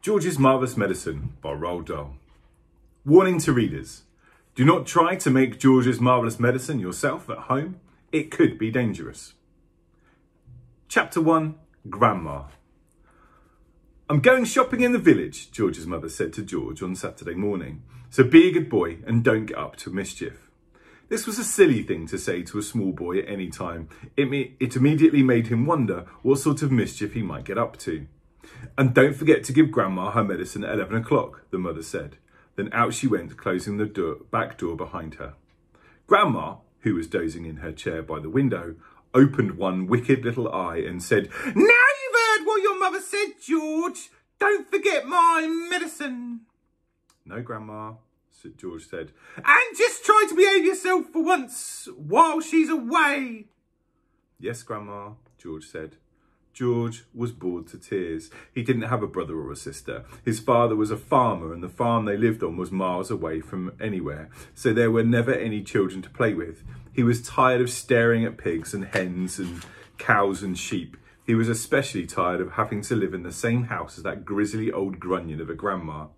George's Marvellous Medicine by Roald Dahl. Warning to readers. Do not try to make George's Marvellous Medicine yourself at home. It could be dangerous. Chapter 1. Grandma. I'm going shopping in the village, George's mother said to George on Saturday morning. So be a good boy and don't get up to mischief. This was a silly thing to say to a small boy at any time. It immediately made him wonder what sort of mischief he might get up to. And don't forget to give Grandma her medicine at 11 o'clock, the mother said. Then out she went, closing the back door behind her. Grandma, who was dozing in her chair by the window, opened one wicked little eye and said, "Now you've heard what your mother said, George. Don't forget my medicine." "No, Grandma," George said. "And just try to behave yourself for once while she's away." "Yes, Grandma," George said. George was bored to tears. He didn't have a brother or a sister. His father was a farmer and the farm they lived on was miles away from anywhere, so there were never any children to play with. He was tired of staring at pigs and hens and cows and sheep. He was especially tired of having to live in the same house as that grisly old grunion of a grandma.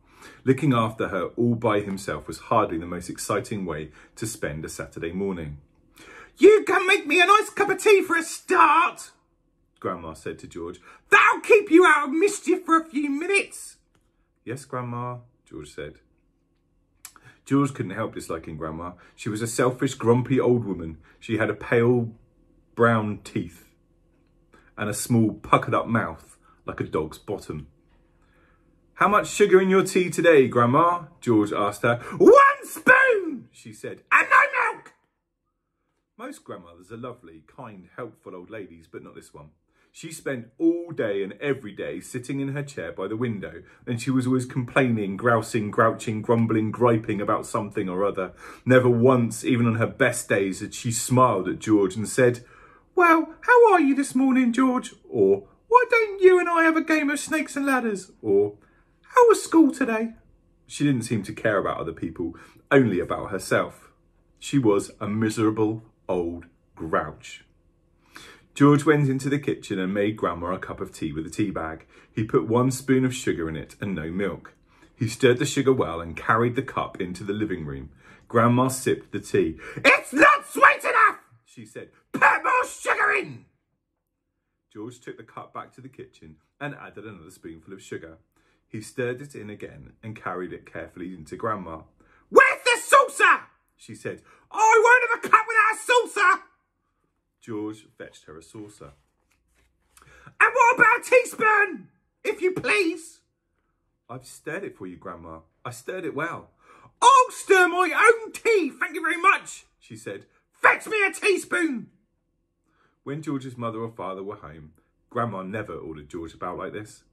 Looking after her all by himself was hardly the most exciting way to spend a Saturday morning. "You can make me a nice cup of tea for a start," Grandma said to George. "That'll keep you out of mischief for a few minutes." "Yes, Grandma," George said. George couldn't help disliking Grandma. She was a selfish, grumpy old woman. She had a pale brown teeth and a small puckered up mouth like a dog's bottom. "How much sugar in your tea today, Grandma?" George asked her. "1 spoon, she said, "and no milk." Most grandmothers are lovely, kind, helpful old ladies, but not this one. She spent all day and every day sitting in her chair by the window, and she was always complaining, grousing, grouching, grumbling, griping about something or other. Never once, even on her best days, had she smiled at George and said, "Well, how are you this morning, George?" Or, "Why don't you and I have a game of snakes and ladders?" Or, "How was school today?" She didn't seem to care about other people, only about herself. She was a miserable old grouch. George went into the kitchen and made Grandma a cup of tea with a tea bag. He put 1 spoon of sugar in it and no milk. He stirred the sugar well and carried the cup into the living room. Grandma sipped the tea. "It's not sweet enough," she said. "Put more sugar in." George took the cup back to the kitchen and added another spoonful of sugar. He stirred it in again and carried it carefully into Grandma. "Where's the saucer?" she said. "I won't have a cup without a saucer." George fetched her a saucer. "And what about a teaspoon, if you please?" "I've stirred it for you, Grandma. I stirred it well." "I'll stir my own tea, thank you very much," she said. "Fetch me a teaspoon." When George's mother or father were home, Grandma never ordered George about like this.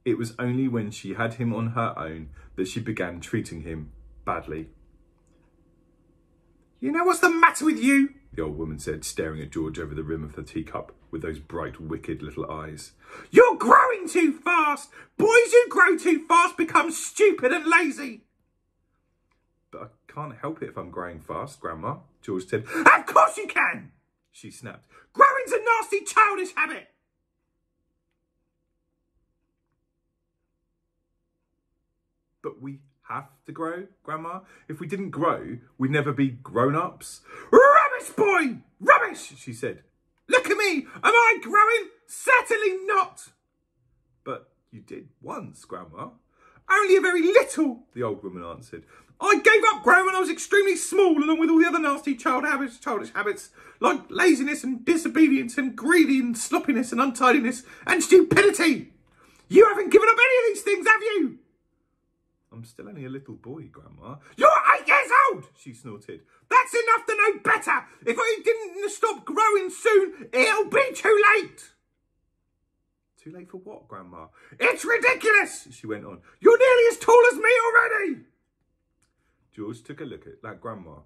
It was only when she had him on her own that she began treating him badly. "You know what's the matter with you?" the old woman said, staring at George over the rim of the teacup with those bright, wicked little eyes. "You're growing too fast. Boys who grow too fast become stupid and lazy." "But I can't help it if I'm growing fast, Grandma," George said. "Of course you can," she snapped. "Growing's a nasty, childish habit." "But we have to grow, Grandma. If we didn't grow, we'd never be grown-ups." "Rubbish, boy! Rubbish!" she said. "Look at me! Am I growing? Certainly not!" "But you did once, Grandma." "Only a very little," the old woman answered. "I gave up growing when I was extremely small, along with all the other nasty childish habits, like laziness and disobedience and greedy and sloppiness and untidiness and stupidity. You haven't given up any of these things, have you?" "I'm still only a little boy, Grandma." "You're 8 years old," she snorted. "That's enough to know better. If I didn't stop growing soon, it'll be too late." "Too late for what, Grandma?" "It's ridiculous," she went on. "You're nearly as tall as me already." George took a look at Grandma.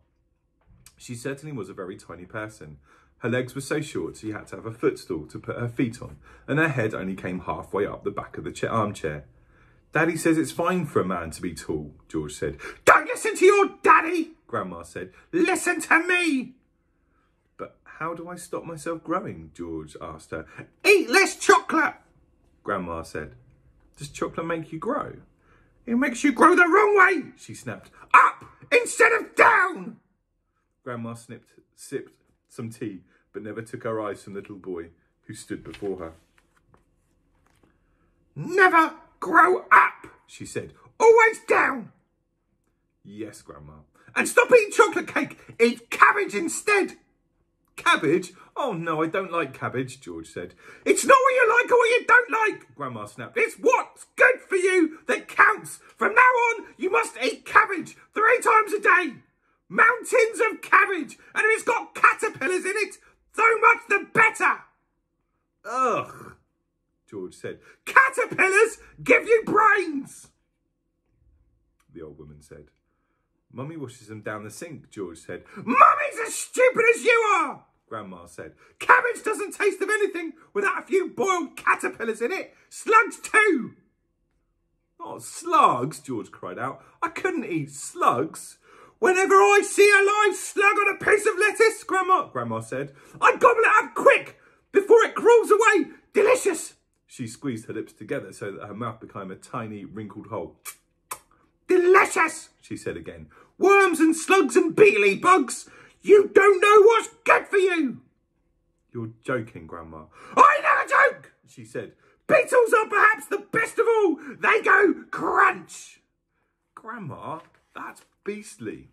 She certainly was a very tiny person. Her legs were so short she had to have a footstool to put her feet on, and her head only came halfway up the back of the armchair. "Daddy says it's fine for a man to be tall," George said. "Don't listen to your daddy," Grandma said. "Listen to me." "But how do I stop myself growing?" George asked her. "Eat less chocolate," Grandma said. Does chocolate make you grow? It makes you grow the wrong way, she snapped. Up instead of down! Grandma sipped some tea, but never took her eyes from the little boy who stood before her. Never grow up, she said. Always down. Yes, Grandma. And stop eating chocolate cake. Eat cabbage instead. Cabbage? Oh, no, I don't like cabbage, George said. It's not what you like or what you don't like, Grandma snapped. It's what's good for you that counts. From now on, you must eat cabbage 3 times a day. Mountains of cabbage. And if it's got caterpillars in it, so much the better. Ugh, George said. Caterpillars give you brains, the old woman said. Mummy washes them down the sink, George said. Mummy's as stupid as you are, Grandma said. Cabbage doesn't taste of anything without a few boiled caterpillars in it. Slugs too. Oh, slugs, George cried out. I couldn't eat slugs. Whenever I see a live slug on a piece of lettuce, Grandma said, I gobble it up quick before it crawls away. Delicious. She squeezed her lips together so that her mouth became a tiny wrinkled hole. Delicious, she said again. Worms and slugs and beetly bugs. You don't know what's good for you. You're joking, Grandma. I never joke, she said. Beetles are perhaps the best of all. They go crunch. Grandma, that's beastly.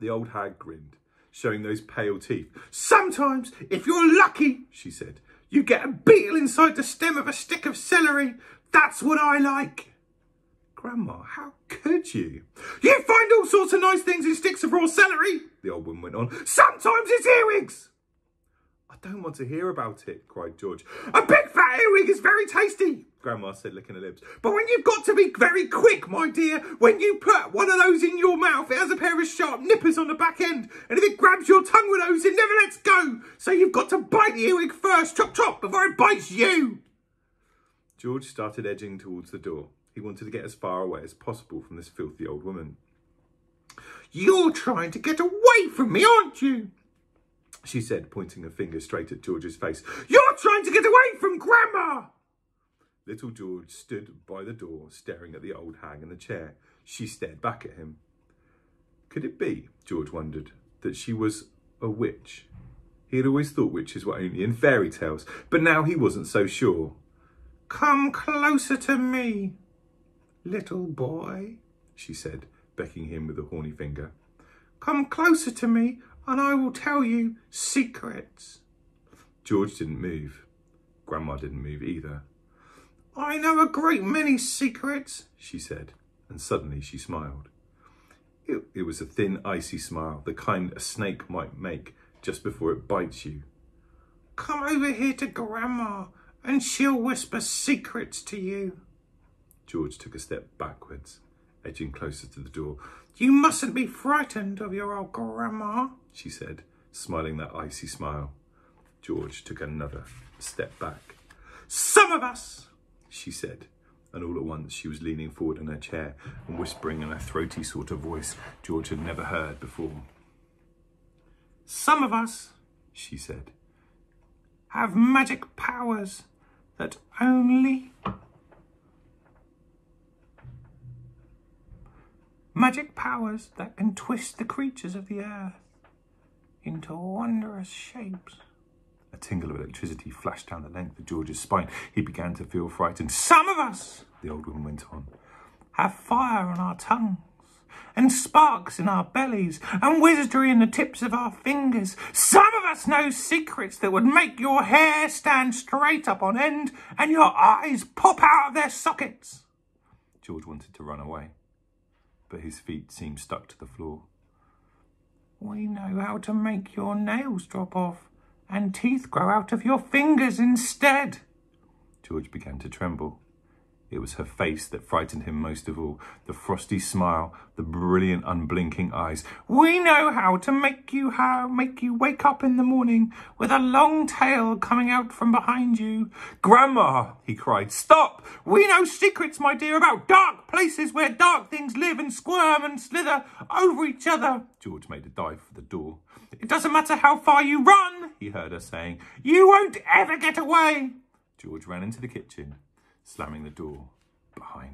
The old hag grinned, showing those pale teeth. Sometimes, if you're lucky, she said, you get a beetle inside the stem of a stick of celery. That's what I like. Grandma, how could you? You find all sorts of nice things in sticks of raw celery, the old woman went on. Sometimes it's earwigs. I don't want to hear about it, cried George. A big fat earwig is very tasty, Grandma said, licking her lips. But when you've got to be very quick, my dear, when you put one of those in your mouth, it has a pair of sharp nippers on the back end. And if it grabs your tongue with those, it never lets go. So you've got to bite the earwig first, chop, chop, before it bites you. George started edging towards the door. He wanted to get as far away as possible from this filthy old woman. You're trying to get away from me, aren't you? She said, pointing her finger straight at George's face. You're trying to get away from Grandma! Little George stood by the door, staring at the old hag in the chair. She stared back at him. Could it be, George wondered, that she was a witch? He had always thought witches were only in fairy tales, but now he wasn't so sure. Come closer to me, little boy, she said, beckoning him with a horny finger. Come closer to me and I will tell you secrets. George didn't move. Grandma didn't move either. I know a great many secrets, she said, and suddenly she smiled. It was a thin, icy smile, the kind a snake might make just before it bites you. Come over here to Grandma and she'll whisper secrets to you. George took a step backwards, edging closer to the door. You mustn't be frightened of your old Grandma, she said, smiling that icy smile. George took another step back. Some of us, she said, and all at once she was leaning forward in her chair and whispering in a throaty sort of voice George had never heard before. Some of us, she said, have magic powers that only... Magic powers that can twist the creatures of the earth into wondrous shapes. A tingle of electricity flashed down the length of George's spine. He began to feel frightened. Some of us, the old woman went on, have fire on our tongues and sparks in our bellies and wizardry in the tips of our fingers. Some of us know secrets that would make your hair stand straight up on end and your eyes pop out of their sockets. George wanted to run away, but his feet seemed stuck to the floor. We know how to make your nails drop off and teeth grow out of your fingers instead. George began to tremble. It was her face that frightened him most of all. The frosty smile, the brilliant unblinking eyes. We know how to make you wake up in the morning with a long tail coming out from behind you. Grandma, he cried, stop! We know secrets, my dear, about dark places where dark things live and squirm and slither over each other. George made a dive for the door. It doesn't matter how far you run, he heard her saying. You won't ever get away. George ran into the kitchen, slamming the door behind